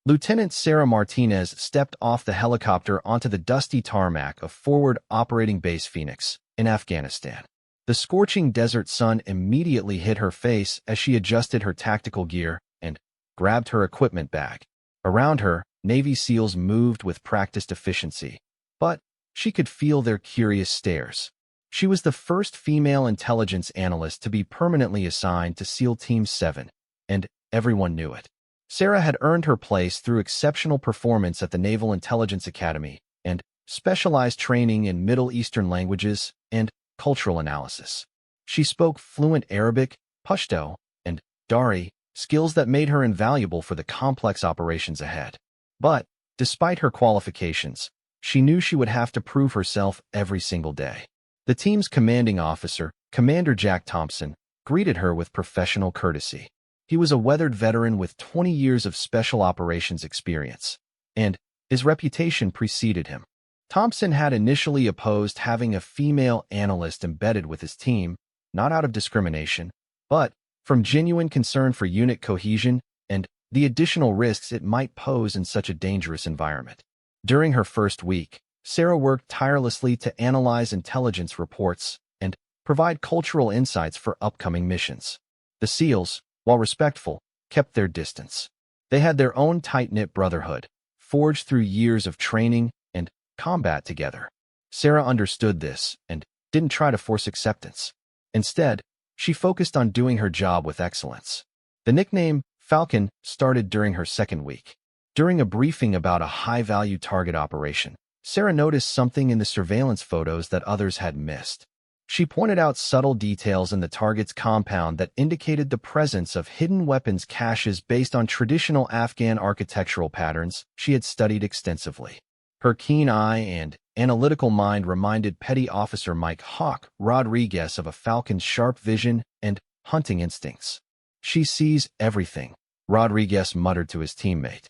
Lieutenant Sarah Martinez stepped off the helicopter onto the dusty tarmac of Forward Operating Base Phoenix in Afghanistan. The scorching desert sun immediately hit her face as she adjusted her tactical gear and grabbed her equipment bag. Around her, Navy SEALs moved with practiced efficiency, but she could feel their curious stares. She was the first female intelligence analyst to be permanently assigned to SEAL Team 7, and everyone knew it. Sarah had earned her place through exceptional performance at the Naval Intelligence Academy and specialized training in Middle Eastern languages and cultural analysis. She spoke fluent Arabic, Pashto, and Dari, skills that made her invaluable for the complex operations ahead. But, despite her qualifications, she knew she would have to prove herself every single day. The team's commanding officer, Commander Jack Thompson, greeted her with professional courtesy. He was a weathered veteran with 20 years of special operations experience, and his reputation preceded him. Thompson had initially opposed having a female analyst embedded with his team, not out of discrimination, but from genuine concern for unit cohesion and the additional risks it might pose in such a dangerous environment. During her first week, Sarah worked tirelessly to analyze intelligence reports and provide cultural insights for upcoming missions. The SEALs, while respectful, kept their distance. They had their own tight-knit brotherhood, forged through years of training and combat together. Sarah understood this and didn't try to force acceptance. Instead, she focused on doing her job with excellence. The nickname Falcon started during her second week. During a briefing about a high-value target operation, Sarah noticed something in the surveillance photos that others had missed. She pointed out subtle details in the target's compound that indicated the presence of hidden weapons caches based on traditional Afghan architectural patterns she had studied extensively. Her keen eye and analytical mind reminded Petty Officer Mike Hawk Rodriguez of a Falcon's sharp vision and hunting instincts. "She sees everything," Rodriguez muttered to his teammate.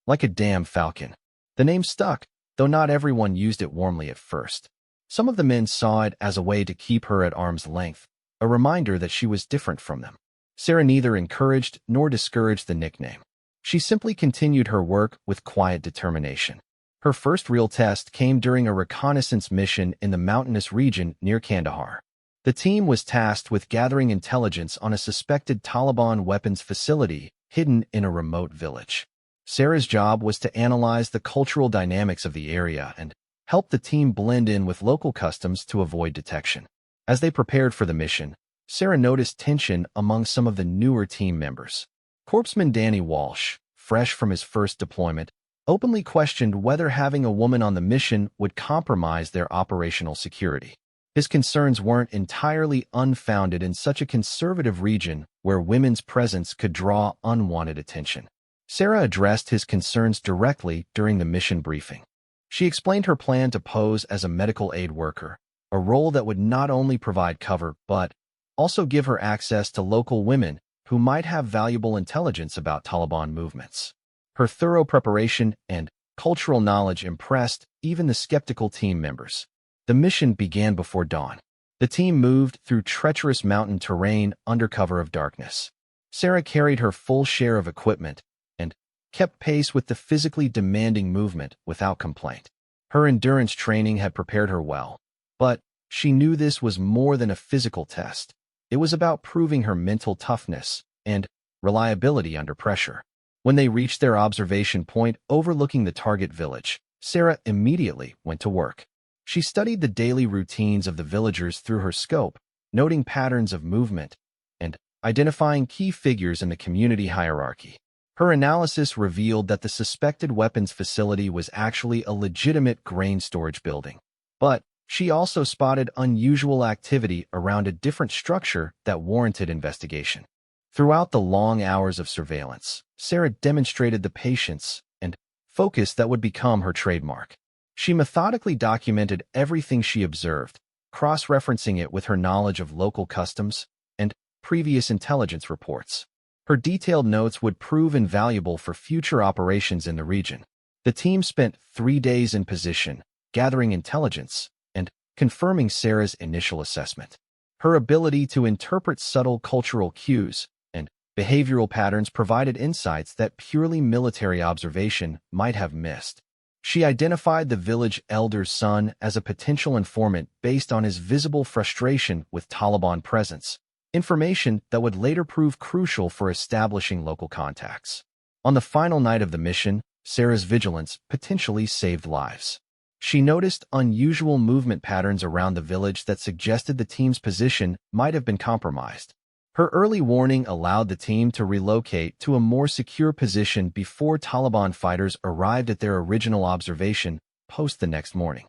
"Like a damn falcon." The name stuck, though not everyone used it warmly at first. Some of the men saw it as a way to keep her at arm's length, a reminder that she was different from them. Sarah neither encouraged nor discouraged the nickname. She simply continued her work with quiet determination. Her first real test came during a reconnaissance mission in the mountainous region near Kandahar. The team was tasked with gathering intelligence on a suspected Taliban weapons facility hidden in a remote village. Sarah's job was to analyze the cultural dynamics of the area and help the team blend in with local customs to avoid detection. As they prepared for the mission, Sarah noticed tension among some of the newer team members. Corpsman Danny Walsh, fresh from his first deployment, openly questioned whether having a woman on the mission would compromise their operational security. His concerns weren't entirely unfounded in such a conservative region where women's presence could draw unwanted attention. Sarah addressed his concerns directly during the mission briefing. She explained her plan to pose as a medical aid worker, a role that would not only provide cover but also give her access to local women who might have valuable intelligence about Taliban movements. Her thorough preparation and cultural knowledge impressed even the skeptical team members. The mission began before dawn. The team moved through treacherous mountain terrain under cover of darkness. Sarah carried her full share of equipment and kept pace with the physically demanding movement without complaint. Her endurance training had prepared her well, but she knew this was more than a physical test. It was about proving her mental toughness and reliability under pressure. When they reached their observation point overlooking the target village, Sarah immediately went to work. She studied the daily routines of the villagers through her scope, noting patterns of movement and identifying key figures in the community hierarchy. Her analysis revealed that the suspected weapons facility was actually a legitimate grain storage building. But she also spotted unusual activity around a different structure that warranted investigation. Throughout the long hours of surveillance, Sarah demonstrated the patience and focus that would become her trademark. She methodically documented everything she observed, cross-referencing it with her knowledge of local customs and previous intelligence reports. Her detailed notes would prove invaluable for future operations in the region. The team spent 3 days in position, gathering intelligence and confirming Sarah's initial assessment. Her ability to interpret subtle cultural cues and behavioral patterns provided insights that purely military observation might have missed. She identified the village elder's son as a potential informant based on his visible frustration with Taliban presence, information that would later prove crucial for establishing local contacts. On the final night of the mission, Sarah's vigilance potentially saved lives. She noticed unusual movement patterns around the village that suggested the team's position might have been compromised. Her early warning allowed the team to relocate to a more secure position before Taliban fighters arrived at their original observation post the next morning.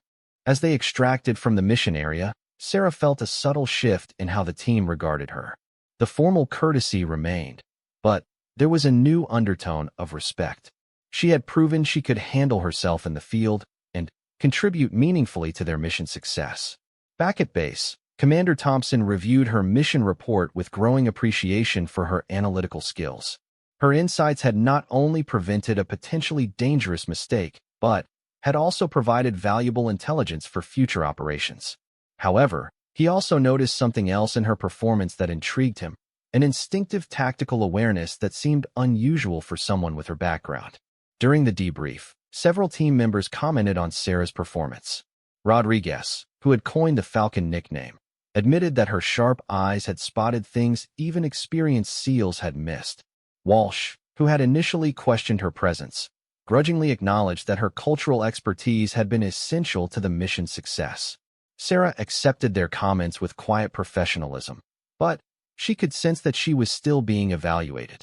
As they extracted from the mission area, Sarah felt a subtle shift in how the team regarded her. The formal courtesy remained, but there was a new undertone of respect. She had proven she could handle herself in the field and contribute meaningfully to their mission success. Back at base, Commander Thompson reviewed her mission report with growing appreciation for her analytical skills. Her insights had not only prevented a potentially dangerous mistake, but had also provided valuable intelligence for future operations. However, he also noticed something else in her performance that intrigued him, an instinctive tactical awareness that seemed unusual for someone with her background. During the debrief, several team members commented on Sarah's performance. Rodriguez, who had coined the Falcon nickname, admitted that her sharp eyes had spotted things even experienced SEALs had missed. Walsh, who had initially questioned her presence, grudgingly acknowledged that her cultural expertise had been essential to the mission's success. Sarah accepted their comments with quiet professionalism, but she could sense that she was still being evaluated.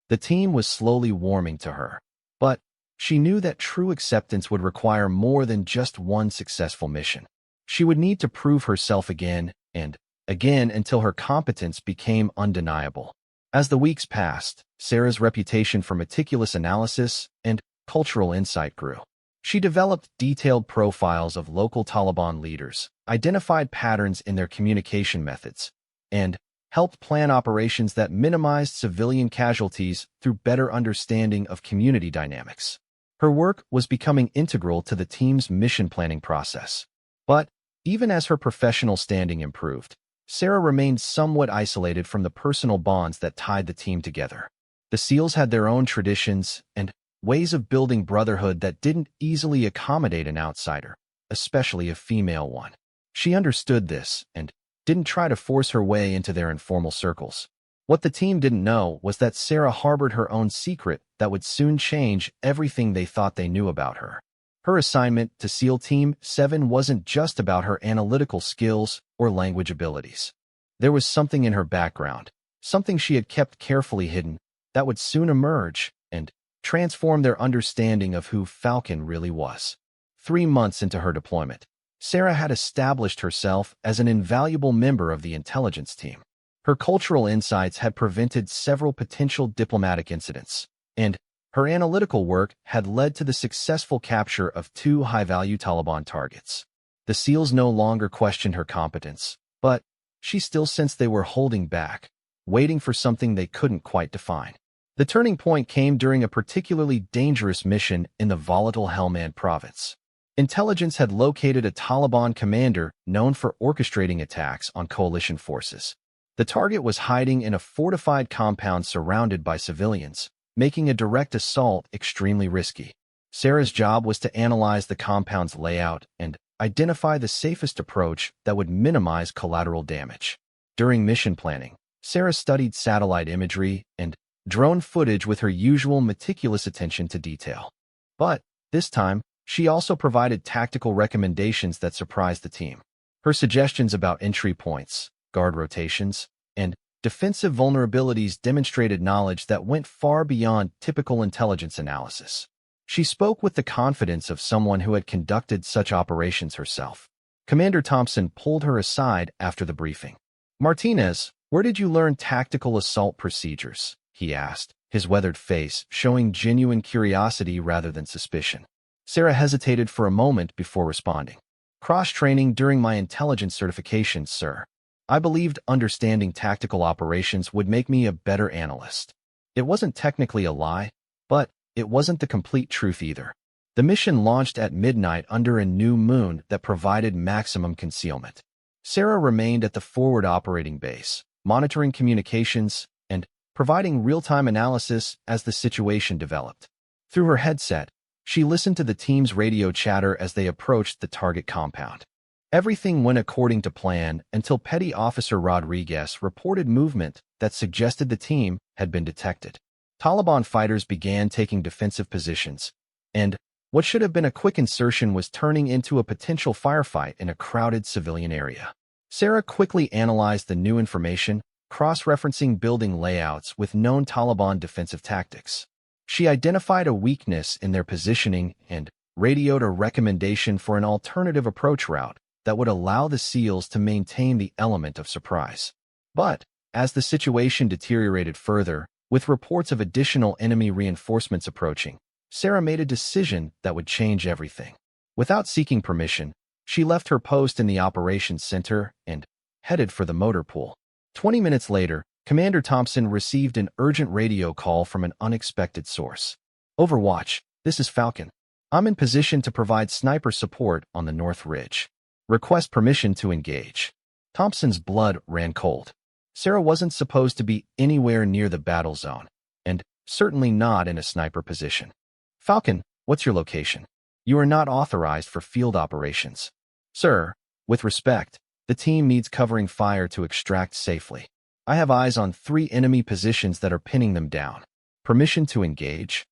The team was slowly warming to her, but she knew that true acceptance would require more than just one successful mission. She would need to prove herself again and again until her competence became undeniable. As the weeks passed, Sarah's reputation for meticulous analysis and cultural insight grew. She developed detailed profiles of local Taliban leaders, identified patterns in their communication methods, and helped plan operations that minimized civilian casualties through better understanding of community dynamics. Her work was becoming integral to the team's mission planning process. But even as her professional standing improved, Sarah remained somewhat isolated from the personal bonds that tied the team together. The SEALs had their own traditions and ways of building brotherhood that didn't easily accommodate an outsider, especially a female one. She understood this and didn't try to force her way into their informal circles. What the team didn't know was that Sarah harbored her own secret that would soon change everything they thought they knew about her. Her assignment to SEAL Team 7 wasn't just about her analytical skills or language abilities. There was something in her background, something she had kept carefully hidden, that would soon emerge and transform their understanding of who Falcon really was. 3 months into her deployment, Sarah had established herself as an invaluable member of the intelligence team. Her cultural insights had prevented several potential diplomatic incidents, and her analytical work had led to the successful capture of 2 high-value Taliban targets. The SEALs no longer questioned her competence, but she still sensed they were holding back, waiting for something they couldn't quite define. The turning point came during a particularly dangerous mission in the volatile Helmand province. Intelligence had located a Taliban commander known for orchestrating attacks on coalition forces. The target was hiding in a fortified compound surrounded by civilians, making a direct assault extremely risky. Sarah's job was to analyze the compound's layout and identify the safest approach that would minimize collateral damage. During mission planning, Sarah studied satellite imagery and drone footage with her usual meticulous attention to detail. But this time, she also provided tactical recommendations that surprised the team. Her suggestions about entry points, guard rotations, and defensive vulnerabilities demonstrated knowledge that went far beyond typical intelligence analysis. She spoke with the confidence of someone who had conducted such operations herself. Commander Thompson pulled her aside after the briefing. "Martinez, where did you learn tactical assault procedures?" he asked, his weathered face showing genuine curiosity rather than suspicion. Sarah hesitated for a moment before responding. "Cross-training during my intelligence certification, sir. I believed understanding tactical operations would make me a better analyst." It wasn't technically a lie, but it wasn't the complete truth either. The mission launched at midnight under a new moon that provided maximum concealment. Sarah remained at the forward operating base, monitoring communications and providing real-time analysis as the situation developed. Through her headset, she listened to the team's radio chatter as they approached the target compound. Everything went according to plan until Petty Officer Rodriguez reported movement that suggested the team had been detected. Taliban fighters began taking defensive positions, and what should have been a quick insertion was turning into a potential firefight in a crowded civilian area. Sarah quickly analyzed the new information, cross-referencing building layouts with known Taliban defensive tactics. She identified a weakness in their positioning and radioed a recommendation for an alternative approach route that would allow the SEALs to maintain the element of surprise. But, as the situation deteriorated further, with reports of additional enemy reinforcements approaching, Sarah made a decision that would change everything. Without seeking permission, she left her post in the operations center and headed for the motor pool. 20 minutes later, Commander Thompson received an urgent radio call from an unexpected source. Overwatch, this is Falcon. I'm in position to provide sniper support on the North Ridge. Request permission to engage. Thompson's blood ran cold. Sarah wasn't supposed to be anywhere near the battle zone, and certainly not in a sniper position. Falcon, what's your location? You are not authorized for field operations. Sir, with respect, the team needs covering fire to extract safely. I have eyes on 3 enemy positions that are pinning them down. Permission to engage?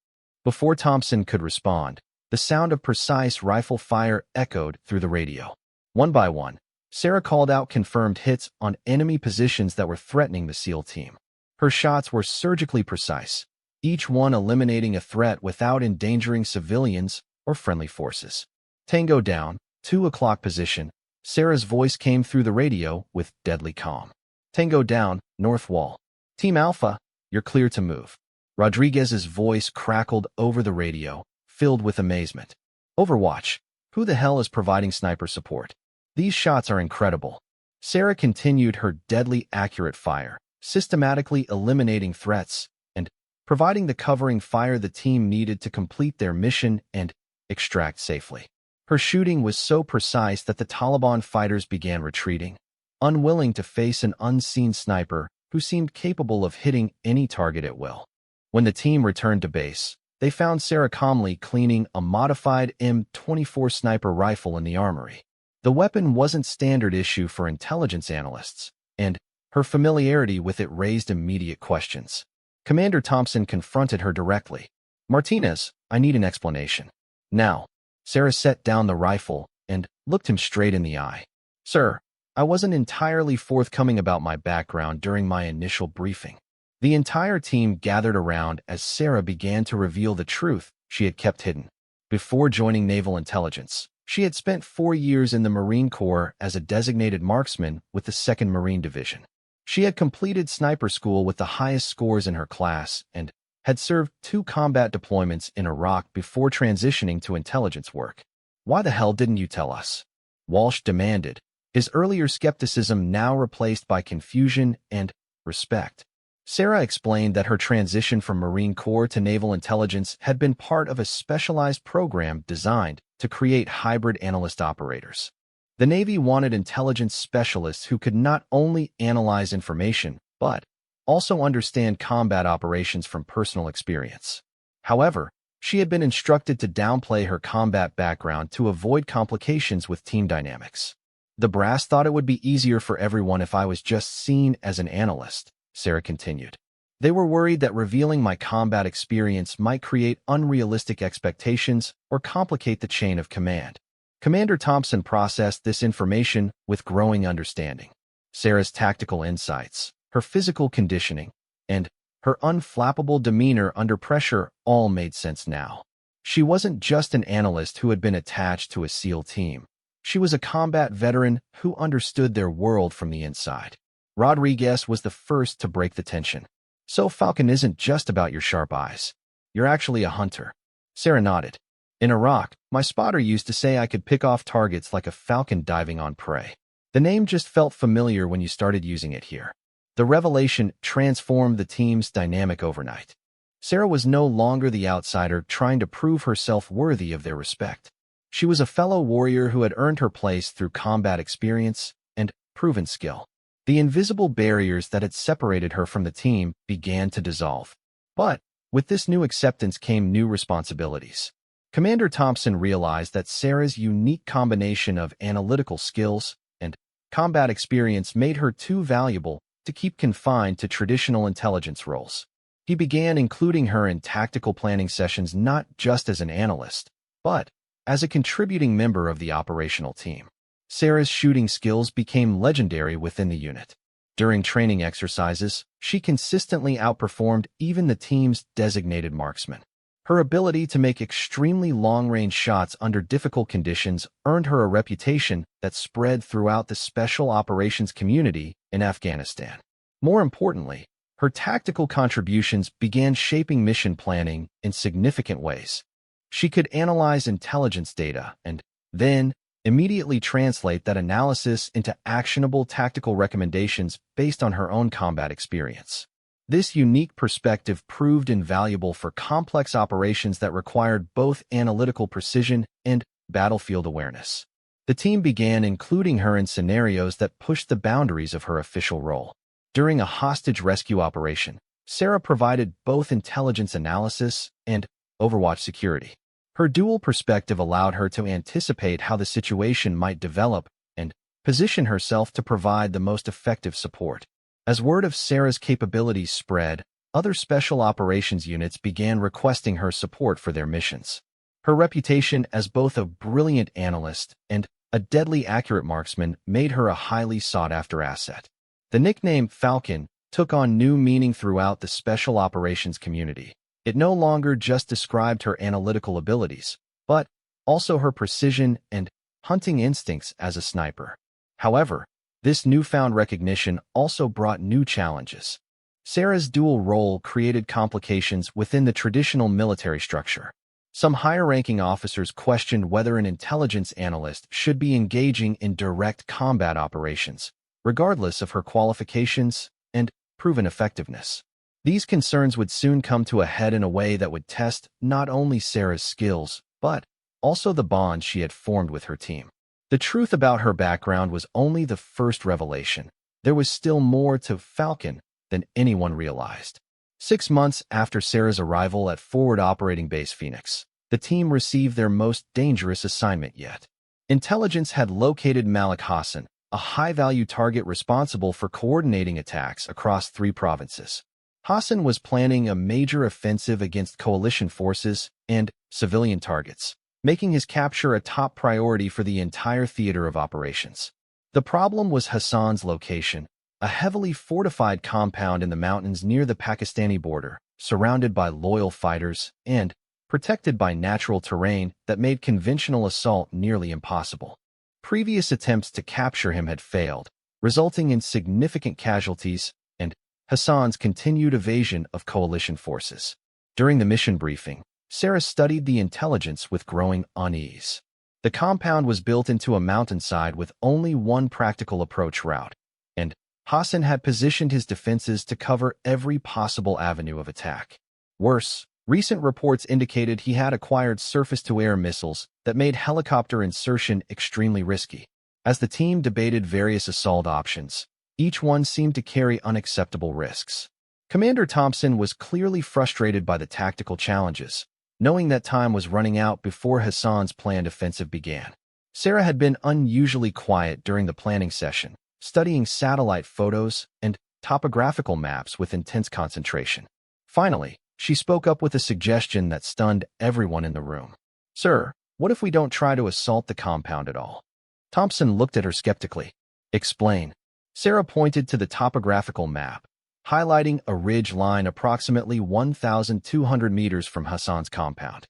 Before Thompson could respond, the sound of precise rifle fire echoed through the radio. One by one, Sarah called out confirmed hits on enemy positions that were threatening the SEAL team. Her shots were surgically precise, each one eliminating a threat without endangering civilians or friendly forces. Tango down, 2 o'clock position. Sarah's voice came through the radio with deadly calm. Tango down, North Wall. Team Alpha, you're clear to move. Rodriguez's voice crackled over the radio, filled with amazement. Overwatch, who the hell is providing sniper support? These shots are incredible. Sarah continued her deadly accurate fire, systematically eliminating threats and providing the covering fire the team needed to complete their mission and extract safely. Her shooting was so precise that the Taliban fighters began retreating, unwilling to face an unseen sniper who seemed capable of hitting any target at will. When the team returned to base, they found Sarah calmly cleaning a modified M24 sniper rifle in the armory. The weapon wasn't standard issue for intelligence analysts, and her familiarity with it raised immediate questions. Commander Thompson confronted her directly. Martinez, I need an explanation. Now. Sarah set down the rifle and looked him straight in the eye. Sir, I wasn't entirely forthcoming about my background during my initial briefing. The entire team gathered around as Sarah began to reveal the truth she had kept hidden. Before joining Naval Intelligence, she had spent 4 years in the Marine Corps as a designated marksman with the 2nd Marine Division. She had completed sniper school with the highest scores in her class and had served 2 combat deployments in Iraq before transitioning to intelligence work. Why the hell didn't you tell us? Walsh demanded, his earlier skepticism now replaced by confusion and respect. Sarah explained that her transition from Marine Corps to Naval Intelligence had been part of a specialized program designed to create hybrid analyst operators. The Navy wanted intelligence specialists who could not only analyze information, but also understand combat operations from personal experience. However, she had been instructed to downplay her combat background to avoid complications with team dynamics. The brass thought it would be easier for everyone if I was just seen as an analyst, Sarah continued. They were worried that revealing my combat experience might create unrealistic expectations or complicate the chain of command. Commander Thompson processed this information with growing understanding. Sarah's tactical insights, her physical conditioning, and her unflappable demeanor under pressure all made sense now. She wasn't just an analyst who had been attached to a SEAL team. She was a combat veteran who understood their world from the inside. Rodriguez was the first to break the tension. So Falcon isn't just about your sharp eyes. You're actually a hunter. Sarah nodded. In Iraq, my spotter used to say I could pick off targets like a falcon diving on prey. The name just felt familiar when you started using it here. The revelation transformed the team's dynamic overnight. Sarah was no longer the outsider trying to prove herself worthy of their respect. She was a fellow warrior who had earned her place through combat experience and proven skill. The invisible barriers that had separated her from the team began to dissolve. But with this new acceptance came new responsibilities. Commander Thompson realized that Sarah's unique combination of analytical skills and combat experience made her too valuable to keep confined to traditional intelligence roles. He began including her in tactical planning sessions not just as an analyst, but as a contributing member of the operational team. Sarah's shooting skills became legendary within the unit. During training exercises, she consistently outperformed even the team's designated marksman. Her ability to make extremely long-range shots under difficult conditions earned her a reputation that spread throughout the special operations community in Afghanistan. More importantly, her tactical contributions began shaping mission planning in significant ways. She could analyze intelligence data and then immediately translate that analysis into actionable tactical recommendations based on her own combat experience. This unique perspective proved invaluable for complex operations that required both analytical precision and battlefield awareness. The team began including her in scenarios that pushed the boundaries of her official role. During a hostage rescue operation, Sarah provided both intelligence analysis and Overwatch security. Her dual perspective allowed her to anticipate how the situation might develop and position herself to provide the most effective support. As word of Sarah's capabilities spread, other special operations units began requesting her support for their missions. Her reputation as both a brilliant analyst and a deadly accurate marksman made her a highly sought-after asset. The nickname Falcon took on new meaning throughout the special operations community. It no longer just described her analytical abilities, but also her precision and hunting instincts as a sniper. However, this newfound recognition also brought new challenges. Sarah's dual role created complications within the traditional military structure. Some higher-ranking officers questioned whether an intelligence analyst should be engaging in direct combat operations, regardless of her qualifications and proven effectiveness. These concerns would soon come to a head in a way that would test not only Sarah's skills, but also the bond she had formed with her team. The truth about her background was only the first revelation. There was still more to Falcon than anyone realized. 6 months after Sarah's arrival at Forward Operating Base Phoenix, the team received their most dangerous assignment yet. Intelligence had located Malik Hassan, a high-value target responsible for coordinating attacks across 3 provinces. Hassan was planning a major offensive against coalition forces and civilian targets, making his capture a top priority for the entire theater of operations. The problem was Hassan's location, a heavily fortified compound in the mountains near the Pakistani border, surrounded by loyal fighters and protected by natural terrain that made conventional assault nearly impossible. Previous attempts to capture him had failed, resulting in significant casualties and Hassan's continued evasion of coalition forces. During the mission briefing, Sarah studied the intelligence with growing unease. The compound was built into a mountainside with only one practical approach route, and Hassan had positioned his defenses to cover every possible avenue of attack. Worse, recent reports indicated he had acquired surface-to-air missiles that made helicopter insertion extremely risky. As the team debated various assault options, each one seemed to carry unacceptable risks. Commander Thompson was clearly frustrated by the tactical challenges, knowing that time was running out before Hassan's planned offensive began. Sarah had been unusually quiet during the planning session, studying satellite photos and topographical maps with intense concentration. Finally, she spoke up with a suggestion that stunned everyone in the room. "Sir, what if we don't try to assault the compound at all?" Thompson looked at her skeptically. "Explain." Sarah pointed to the topographical map, highlighting a ridge line approximately 1,200 meters from Hassan's compound.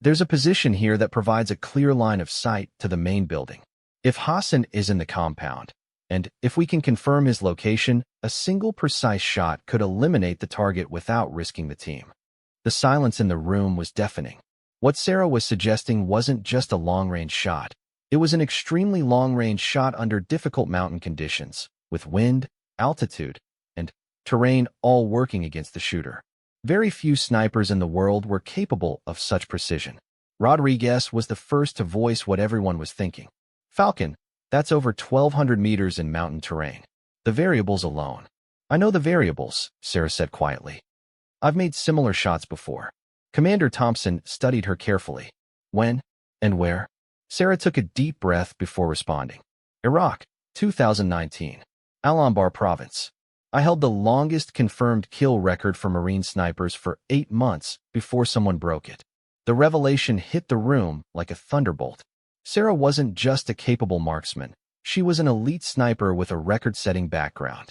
"There's a position here that provides a clear line of sight to the main building. If Hassan is in the compound, and if we can confirm his location, a single precise shot could eliminate the target without risking the team." The silence in the room was deafening. What Sarah was suggesting wasn't just a long-range shot. It was an extremely long-range shot under difficult mountain conditions, with wind, altitude, and terrain all working against the shooter. Very few snipers in the world were capable of such precision. Rodriguez was the first to voice what everyone was thinking. "Falcon, that's over 1,200 meters in mountain terrain. The variables alone. I know the variables, Sarah said quietly. I've made similar shots before. Commander Thompson studied her carefully. When and where? Sarah took a deep breath before responding. Iraq, 2019. Al-Anbar Province. I held the longest confirmed kill record for Marine snipers for 8 months before someone broke it. The revelation hit the room like a thunderbolt. Sarah wasn't just a capable marksman. She was an elite sniper with a record-setting background.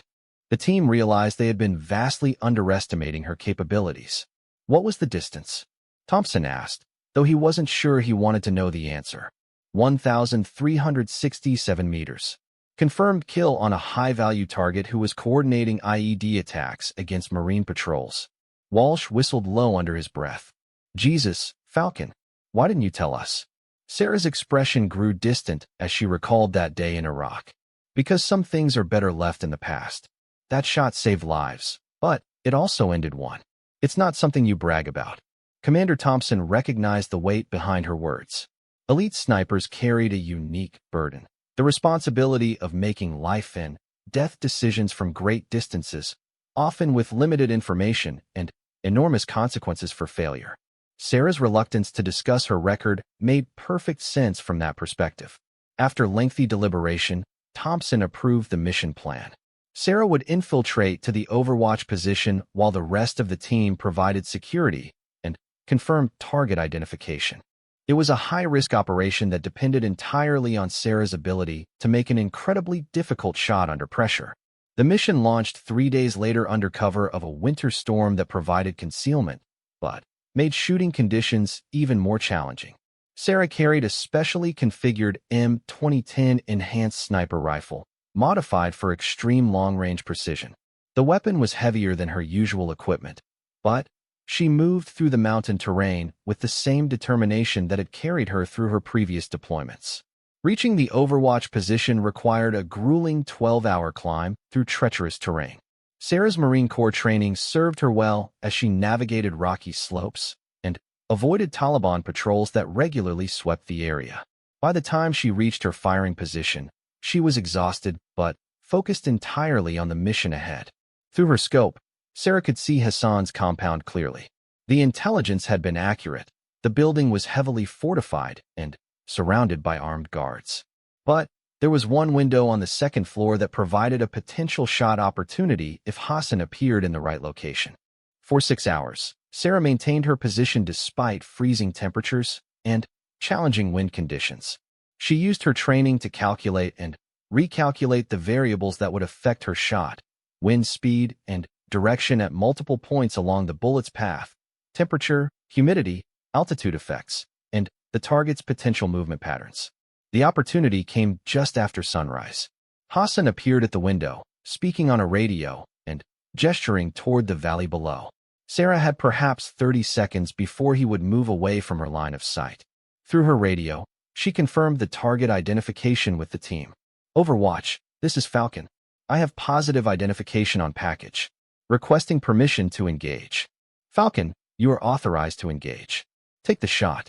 The team realized they had been vastly underestimating her capabilities. What was the distance? Thompson asked, though he wasn't sure he wanted to know the answer. 1,367 meters. Confirmed kill on a high-value target who was coordinating IED attacks against Marine patrols. Walsh whistled low under his breath. Jesus, Falcon, why didn't you tell us? Sarah's expression grew distant as she recalled that day in Iraq. Because some things are better left in the past. That shot saved lives, but it also ended one. It's not something you brag about. Commander Thompson recognized the weight behind her words. Elite snipers carried a unique burden. The responsibility of making life and death decisions from great distances, often with limited information and enormous consequences for failure. Sarah's reluctance to discuss her record made perfect sense from that perspective. After lengthy deliberation, Thompson approved the mission plan. Sarah would infiltrate to the Overwatch position while the rest of the team provided security and confirmed target identification. It was a high-risk operation that depended entirely on Sarah's ability to make an incredibly difficult shot under pressure. The mission launched 3 days later under cover of a winter storm that provided concealment, but made shooting conditions even more challenging. Sarah carried a specially configured M2010 enhanced sniper rifle, modified for extreme long-range precision. The weapon was heavier than her usual equipment, but she moved through the mountain terrain with the same determination that had carried her through her previous deployments. Reaching the Overwatch position required a grueling 12-hour climb through treacherous terrain. Sarah's Marine Corps training served her well as she navigated rocky slopes and avoided Taliban patrols that regularly swept the area. By the time she reached her firing position, she was exhausted but focused entirely on the mission ahead. Through her scope, Sarah could see Hassan's compound clearly. The intelligence had been accurate. The building was heavily fortified and surrounded by armed guards. But there was one window on the second floor that provided a potential shot opportunity if Hassan appeared in the right location. For 6 hours, Sarah maintained her position despite freezing temperatures and challenging wind conditions. She used her training to calculate and recalculate the variables that would affect her shot, wind speed, and direction at multiple points along the bullet's path, temperature, humidity, altitude effects, and the target's potential movement patterns. The opportunity came just after sunrise. Hassan appeared at the window, speaking on a radio and gesturing toward the valley below. Sarah had perhaps 30 seconds before he would move away from her line of sight. Through her radio, she confirmed the target identification with the team. Overwatch, this is Falcon. I have positive identification on package. Requesting permission to engage. Falcon, you are authorized to engage. Take the shot.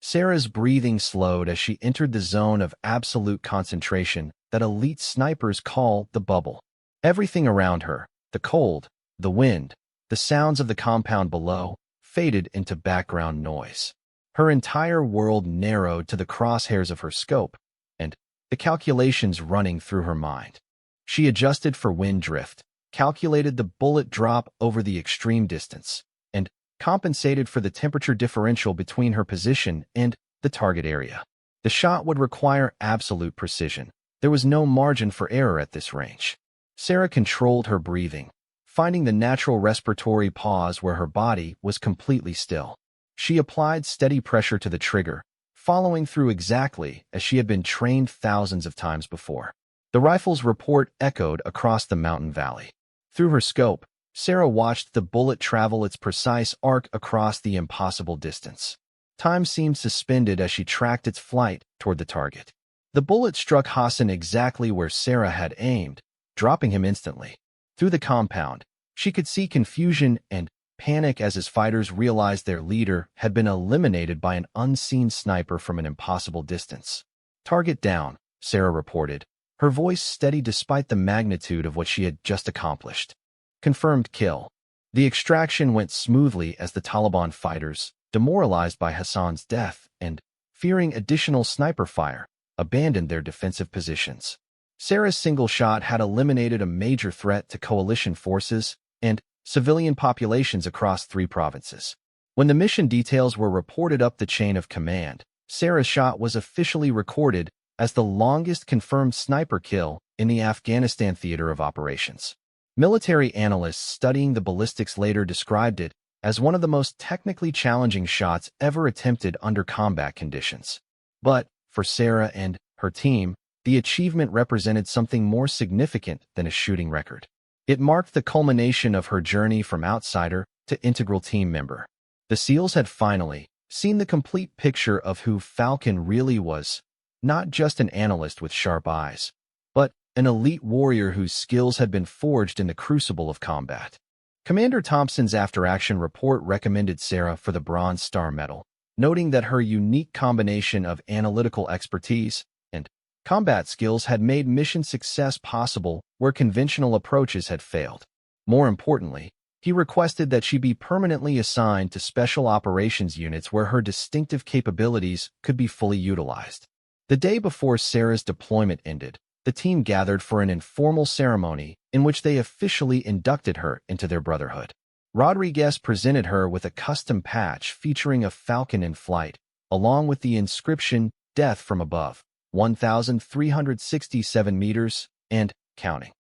Sarah's breathing slowed as she entered the zone of absolute concentration that elite snipers call the bubble. Everything around her, the cold, the wind, the sounds of the compound below, faded into background noise. Her entire world narrowed to the crosshairs of her scope and the calculations running through her mind. She adjusted for wind drift, calculated the bullet drop over the extreme distance, and compensated for the temperature differential between her position and the target area. The shot would require absolute precision. There was no margin for error at this range. Sarah controlled her breathing, finding the natural respiratory pause where her body was completely still. She applied steady pressure to the trigger, following through exactly as she had been trained thousands of times before. The rifle's report echoed across the mountain valley. Through her scope, Sarah watched the bullet travel its precise arc across the impossible distance. Time seemed suspended as she tracked its flight toward the target. The bullet struck Hassan exactly where Sarah had aimed, dropping him instantly. Through the compound, she could see confusion and panic as his fighters realized their leader had been eliminated by an unseen sniper from an impossible distance. Target down, Sarah reported, her voice steady despite the magnitude of what she had just accomplished. Confirmed kill. The extraction went smoothly as the Taliban fighters, demoralized by Hassan's death and fearing additional sniper fire, abandoned their defensive positions. Sarah's single shot had eliminated a major threat to coalition forces and civilian populations across 3 provinces. When the mission details were reported up the chain of command, Sarah's shot was officially recorded as the longest confirmed sniper kill in the Afghanistan theater of operations. Military analysts studying the ballistics later described it as one of the most technically challenging shots ever attempted under combat conditions. But, for Sarah and her team, the achievement represented something more significant than a shooting record. It marked the culmination of her journey from outsider to integral team member. The SEALs had finally seen the complete picture of who Falcon really was, not just an analyst with sharp eyes, but an elite warrior whose skills had been forged in the crucible of combat. Commander Thompson's after-action report recommended Sarah for the Bronze Star Medal, noting that her unique combination of analytical expertise and combat skills had made mission success possible where conventional approaches had failed. More importantly, he requested that she be permanently assigned to special operations units where her distinctive capabilities could be fully utilized. The day before Sarah's deployment ended, the team gathered for an informal ceremony in which they officially inducted her into their brotherhood. Rodriguez presented her with a custom patch featuring a falcon in flight, along with the inscription, "Death from Above, 1,367 meters, and counting."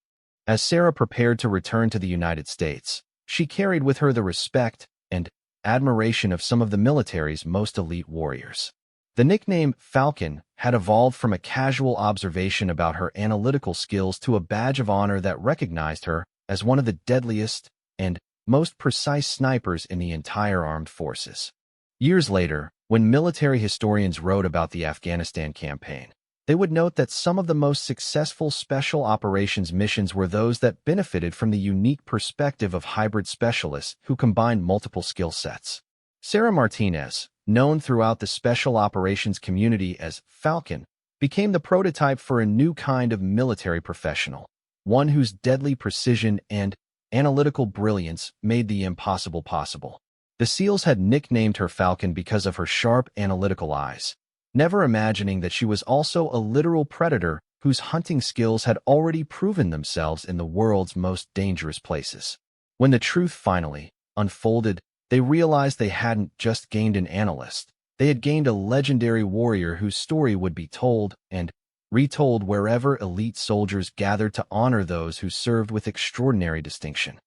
As Sarah prepared to return to the United States, she carried with her the respect and admiration of some of the military's most elite warriors. The nickname Falcon had evolved from a casual observation about her analytical skills to a badge of honor that recognized her as one of the deadliest and most precise snipers in the entire armed forces. Years later, when military historians wrote about the Afghanistan campaign, they would note that some of the most successful special operations missions were those that benefited from the unique perspective of hybrid specialists who combined multiple skill sets. Sarah Martinez, known throughout the special operations community as Falcon, became the prototype for a new kind of military professional, one whose deadly precision and analytical brilliance made the impossible possible. The SEALs had nicknamed her Falcon because of her sharp analytical eyes, never imagining that she was also a literal predator whose hunting skills had already proven themselves in the world's most dangerous places. When the truth finally unfolded, they realized they hadn't just gained an analyst. They had gained a legendary warrior whose story would be told and retold wherever elite soldiers gathered to honor those who served with extraordinary distinction.